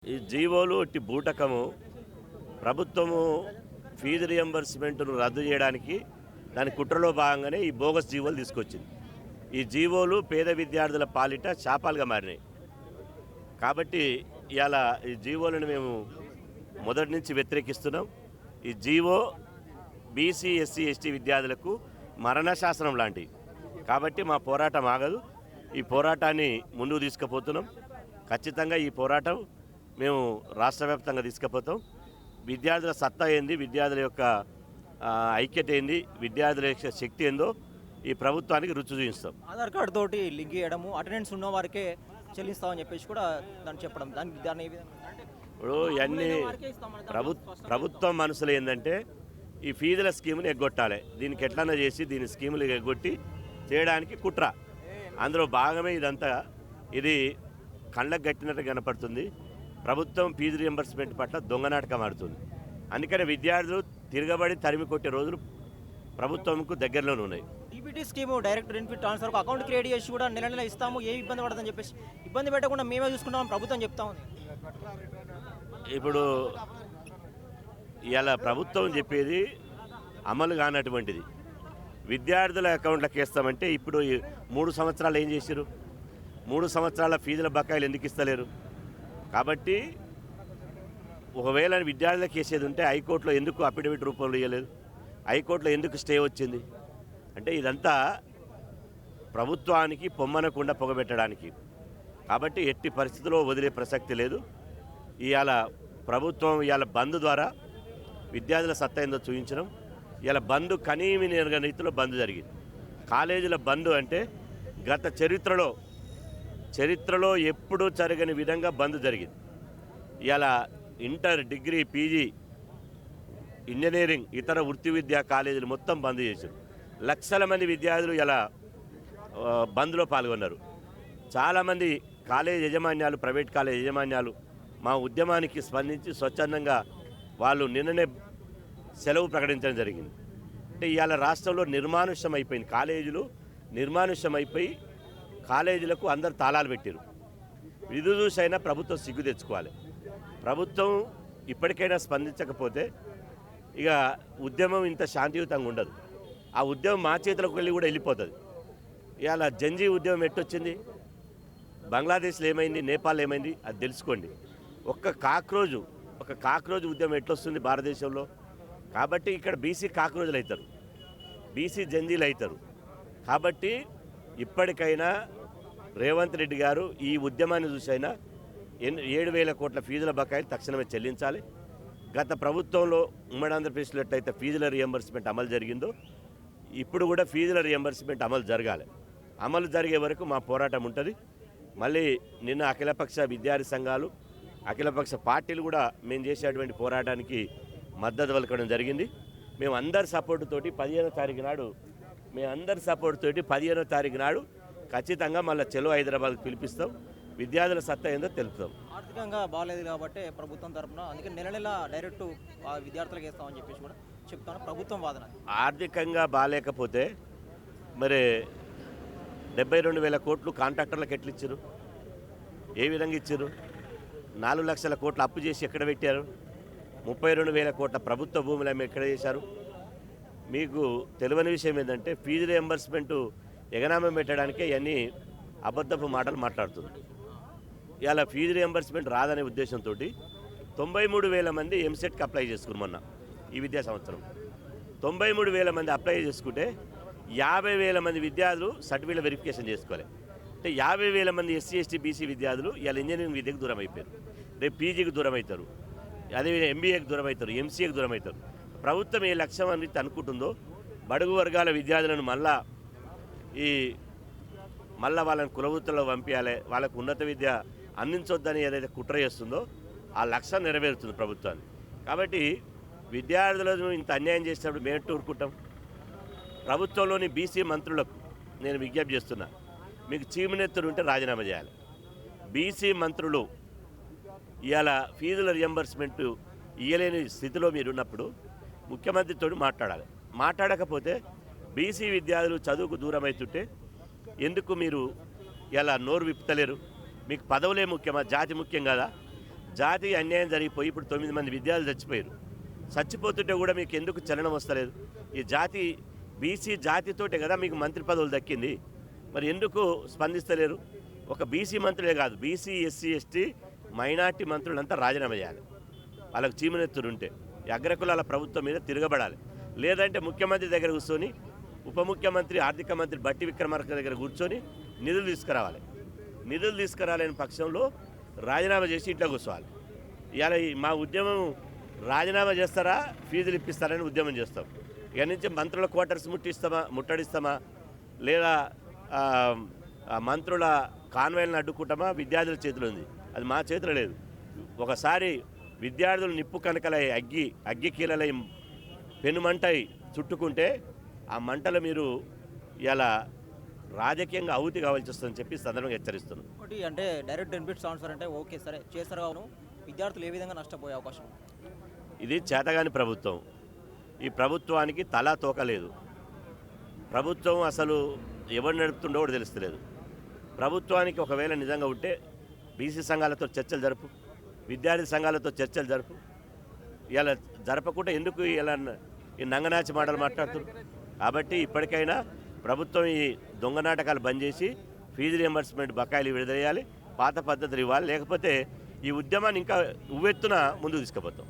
ఈ జీవోలు ఒట్టి బూటకము. ప్రభుత్వము ఫీజు రియంబర్స్మెంట్ను రద్దు చేయడానికి దాని కుట్రలో భాగంగానే ఈ బోగస్ జీవోలు తీసుకొచ్చింది. ఈ జీవోలు పేద విద్యార్థుల పాలిట శాపాలుగా మారినాయి. కాబట్టి ఇవాళ ఈ జీవోలను మేము మొదటి నుంచి వ్యతిరేకిస్తున్నాం. ఈ జీవో బీసీ ఎస్సీ ఎస్టీ విద్యార్థులకు మరణశాసనం లాంటివి. కాబట్టి మా పోరాటం ఆగదు. ఈ పోరాటాన్ని ముందుకు తీసుకుపోతున్నాం. ఖచ్చితంగా ఈ పోరాటం మేము రాష్ట్ర వ్యాప్తంగా తీసుకుపోతాం. విద్యార్థుల సత్తా ఏంది, విద్యార్థుల యొక్క ఐక్యత ఏంది, విద్యార్థుల యొక్క శక్తి ఏందో ఈ ప్రభుత్వానికి రుచి చూపిస్తాం. ఆధార్ కార్డు తోటి లింక్ చేయడము, అటెండెన్స్ ఉన్న వారికే చెల్లిస్తామని చెప్పేసి కూడా దాన్ని చెప్పడం, దాన్ని ఏ విధంగా అంటే ఇప్పుడు ఇవన్నీ ప్రభుత్వం మనసులో ఏంటంటే ఈ ఫీజుల స్కీముని ఎగ్గొట్టాలి. దీనికి ఎట్లన్నా చేసి దీని స్కీములు ఎగ్గొట్టి చేయడానికి కుట్ర. అందులో భాగమే ఇదంతా. ఇది కళ్ళకు గట్టినట్టు కనపడుతుంది. ప్రభుత్వం ఫీజు రియంబర్స్మెంట్ పట్ల దొంగనాటకం ఆడుతుంది. అందుకనే విద్యార్థులు తిరగబడి తరిమి కొట్టే రోజులు ప్రభుత్వంకు దగ్గరలోనే ఉన్నాయి. DBT scheme direct benefit transfer account create చేసి కూడా నెల నెల ఇస్తాము, ఏ ఇబ్బంది పడదని చెప్పేసి ఇబ్బంది పెట్టకుండా మేమే చూసుకుంటామని ప్రభుత్వం చెప్తా ఉంది. ఇప్పుడు ఇలా ప్రభుత్వం చెప్పేది అమలు కానటువంటిది. విద్యార్థుల అకౌంట్లకు వేస్తామంటే ఇప్పుడు 3 సంవత్సరాలు ఏం చేశారు? 3 సంవత్సరాల ఫీజుల బకాయిలు ఎందుకు ఇస్తలేరు? కాబట్టి ఒకవేళ విద్యార్థులకు వేసేది ఉంటే హైకోర్టులో ఎందుకు అఫిడవిట్ రూపంలో ఇవ్వలేదు? హైకోర్టులో ఎందుకు స్టే వచ్చింది? అంటే ఇదంతా ప్రభుత్వానికి పొమ్మనకుండా పొగబెట్టడానికి. కాబట్టి ఎట్టి పరిస్థితుల్లో వదిలే ప్రసక్తి లేదు. ఇవాళ ప్రభుత్వం ఇవాళ బంద్ ద్వారా విద్యార్థుల సత్తా ఏందో చూపించడం. ఇవాళ బంద్ కనీమి నేరుగా రీతిలో బంద్ జరిగింది. కాలేజీల బంద్ అంటే గత చరిత్రలో ఎప్పుడూ జరగని విధంగా బంద్ జరిగింది. ఇవాళ ఇంటర్, డిగ్రీ, పీజీ, ఇంజనీరింగ్, ఇతర వృత్తి విద్యా కాలేజీలు మొత్తం బంద్ చేశారు. లక్షల మంది విద్యార్థులు ఇలా బంద్లో పాల్గొన్నారు. చాలామంది కాలేజ్ యజమాన్యాలు, ప్రైవేట్ కాలేజ్ యజమాన్యాలు మా ఉద్యమానికి స్పందించి స్వచ్ఛందంగా వాళ్ళు నిన్ననే సెలవు ప్రకటించడం జరిగింది. అంటే ఇవాళ రాష్ట్రంలో నిర్మానుష్యం అయిపోయింది. కాలేజీలు నిర్మానుష్యం అయిపోయి కాలేజీలకు అందరు తాళాలు పెట్టారు. ఇది చూసైనా ప్రభుత్వం సిగ్గు తెచ్చుకోవాలి. ప్రభుత్వం ఇప్పటికైనా స్పందించకపోతే ఇక ఉద్యమం ఇంత శాంతియుతంగా ఉండదు. ఆ ఉద్యమం మా చేతులకు వెళ్ళి కూడా వెళ్ళిపోతుంది. ఇవాళ జంజీ ఉద్యమం ఎట్టొచ్చింది? బంగ్లాదేశ్లో ఏమైంది, నేపాల్లో ఏమైంది అది తెలుసుకోండి. ఒక కాక్రోజు ఉద్యమం ఎట్లొస్తుంది భారతదేశంలో? కాబట్టి ఇక్కడ బీసీ కాక్రోజులు అవుతారు, బీసీ జంజీలు అవుతారు. కాబట్టి ఇప్పటికైనా రేవంత్ రెడ్డి గారు ఈ ఉద్యమాన్ని చూసైనా 7,000 కోట్ల ఫీజుల బకాయిలు తక్షణమే చెల్లించాలి. గత ప్రభుత్వంలో ఉమ్మడి ఆంధ్రప్రదేశ్లో ఎట్లయితే ఫీజుల రియంబర్స్మెంట్ అమలు జరిగిందో ఇప్పుడు కూడా ఫీజుల రియంబర్స్మెంట్ అమలు జరగాలి. అమలు జరిగే వరకు మా పోరాటం ఉంటుంది. మళ్ళీ నిన్న అఖిలపక్ష విద్యార్థి సంఘాలు, అఖిలపక్ష పార్టీలు కూడా మేము చేసేటువంటి పోరాటానికి మద్దతు పలకడం జరిగింది. మేము అందరి సపోర్టు తోటి 15వ తారీఖు నాడు ఖచ్చితంగా మళ్ళీ చెలో హైదరాబాద్కి పిలిపిస్తాం. విద్యార్థుల సత్తా ఏందో తెలుపుతాం. ఆర్థికంగా బాగాలేదు కాబట్టి ప్రభుత్వం తరఫున అందుకే నెల నెల డైరెక్ట్ విద్యార్థులకు వేస్తామని చెప్పేసి కూడా చెప్తాను ప్రభుత్వం వాదన. ఆర్థికంగా బాగాలేకపోతే మరి 72,000 కోట్లు కాంట్రాక్టర్లకు ఎట్లు ఇచ్చారు? ఏ విధంగా ఇచ్చారు? 4 లక్షల కోట్లు అప్పు చేసి ఎక్కడ పెట్టారు? 32,000 కోట్ల ప్రభుత్వ భూములు ఆమె ఎక్కడ చేశారు? మీకు తెలియని విషయం ఏంటంటే ఫీజు రియంబర్స్మెంటు ఎగనామం పెట్టడానికే ఇవన్నీ అబద్ధపు మాటలు మాట్లాడుతుంది. ఇలా ఫీజు రియంబర్స్మెంట్ రాదనే ఉద్దేశంతో 93,000 మంది ఎంసెట్కి అప్లై చేసుకున్నారు మొన్న ఈ విద్యా సంవత్సరం. 93,000 మంది అప్లై చేసుకుంటే 50,000 మంది విద్యార్థులు సర్టిఫికేట్ వెరిఫికేషన్ చేసుకోవాలి. అంటే 50,000 మంది ఎస్సీ ఎస్టీ బీసీ విద్యార్థులు ఇలా ఇంజనీరింగ్ విద్యకు దూరం అయిపోయారు. రేపు పీజీకి దూరం అవుతారు, అదే ఎంబీఏకి దూరం అవుతారు, ఎంసీఏకి దూరం అవుతారు. ప్రభుత్వం ఏ లక్ష్యం అని అనుకుంటుందో బడుగు వర్గాల విద్యార్థులను మళ్ళా వాళ్ళని కులవృత్తుల్లో పంపించాలి, వాళ్ళకు ఉన్నత విద్య అందించొద్దని ఏదైతే కుట్ర చేస్తుందో ఆ లక్ష్యం నెరవేరుతుంది ప్రభుత్వాన్ని. కాబట్టి విద్యార్థులను ఇంత అన్యాయం చేసినప్పుడు మేము ఊరుకుంటాం? ప్రభుత్వంలోని బీసీ మంత్రులకు నేను విజ్ఞప్తి చేస్తున్నా, మీకు చీమనెత్తులు ఉంటే రాజీనామా చేయాలి. బీసీ మంత్రులు ఇవాళ ఫీజుల రియంబర్స్మెంట్ ఇవ్వలేని స్థితిలో మీరున్నప్పుడు ముఖ్యమంత్రితో మాట్లాడాలి. మాట్లాడకపోతే బీసీ విద్యార్థులు చదువుకు దూరం అవుతుంటే ఎందుకు మీరు ఇలా నోరు విప్పుతలేరు? మీకు పదవులే ముఖ్యమా? జాతి ముఖ్యం కదా? జాతీయ అన్యాయం జరిగిపోయి ఇప్పుడు 9 మంది విద్యార్థులు చచ్చిపోయారు. చచ్చిపోతుంటే కూడా మీకు ఎందుకు చలనం వస్తలేదు? ఈ జాతి బీసీ జాతితోటే కదా మీకు మంత్రి పదవులు దక్కింది. మరి ఎందుకు స్పందిస్తలేరు? ఒక బీసీ మంత్రులే కాదు, బీసీ, ఎస్సీ, ఎస్టీ, మైనార్టీ మంత్రులంతా రాజీనామా చేయాలి. వాళ్ళకు చీమనెత్తురు ఉంటే ఈ అగ్రకులాల ప్రభుత్వం మీద తిరగబడాలి. లేదంటే ముఖ్యమంత్రి దగ్గర కూర్చొని, ఉప ముఖ్యమంత్రి, ఆర్థిక మంత్రి బట్టి విక్రమార్క దగ్గర కూర్చొని నిధులు తీసుకురావాలి. నిధులు తీసుకురాలేని పక్షంలో రాజీనామా చేసి ఇంట్లో కూర్చోవాలి. ఇవాళ మా ఉద్యమం రాజీనామా చేస్తారా, ఫీజులు ఇప్పిస్తారని ఉద్యమం చేస్తాం. ఇక నుంచి మంత్రుల క్వార్టర్స్ ముట్టడిస్తామా, లేదా మంత్రుల కాన్వాయ్లను అడ్డుకుంటామా విద్యార్థుల చేతిలో ఉంది. అది మా చేతిలో లేదు. ఒకసారి విద్యార్థులు నిప్పు కనకలై అగ్గి కీలలై పెనుమంటై చుట్టుకుంటే ఆ మంటలు మీరు ఇలా రాజకీయంగా ఆహుతి కావాల్సి వస్తుందని చెప్పి సందర్భంగా హెచ్చరిస్తున్నాం. ఒకటి అంటే డైరెక్ట్ బెనిఫిట్ ట్రాన్స్ఫర్ అంటే ఓకే సరే చేస్తారు కావును, విద్యార్థులు ఏ విధంగా నష్టపోయే అవకాశం? ఇది చేతగాని ప్రభుత్వం. ఈ ప్రభుత్వానికి తలా తోకలేదు. ప్రభుత్వం అసలు ఎవరు నడుపుతుండో కూడా తెలుస్తలేదు. ప్రభుత్వానికి ఒకవేళ నిజంగా ఉంటే బీసీ సంఘాలతో చర్చలు జరుపు, విద్యార్థి సంఘాలతో చర్చలు జరుపు. ఇలా జరపకుండా ఎందుకు ఇలా ఈ నంగనాచి మాటలు మాట్లాడుతున్నారు? కాబట్టి ఇప్పటికైనా ప్రభుత్వం ఈ దొంగ నాటకాలు బంద్ చేసి ఫీజు రియంబర్స్మెంట్ బకాయిలు విడుదల చేయాలి, పాత పద్ధతులు ఇవ్వాలి. లేకపోతే ఈ ఉద్యమాన్ని ఇంకా ఉవ్వెత్తున ముందుకు తీసుకుపోతాం.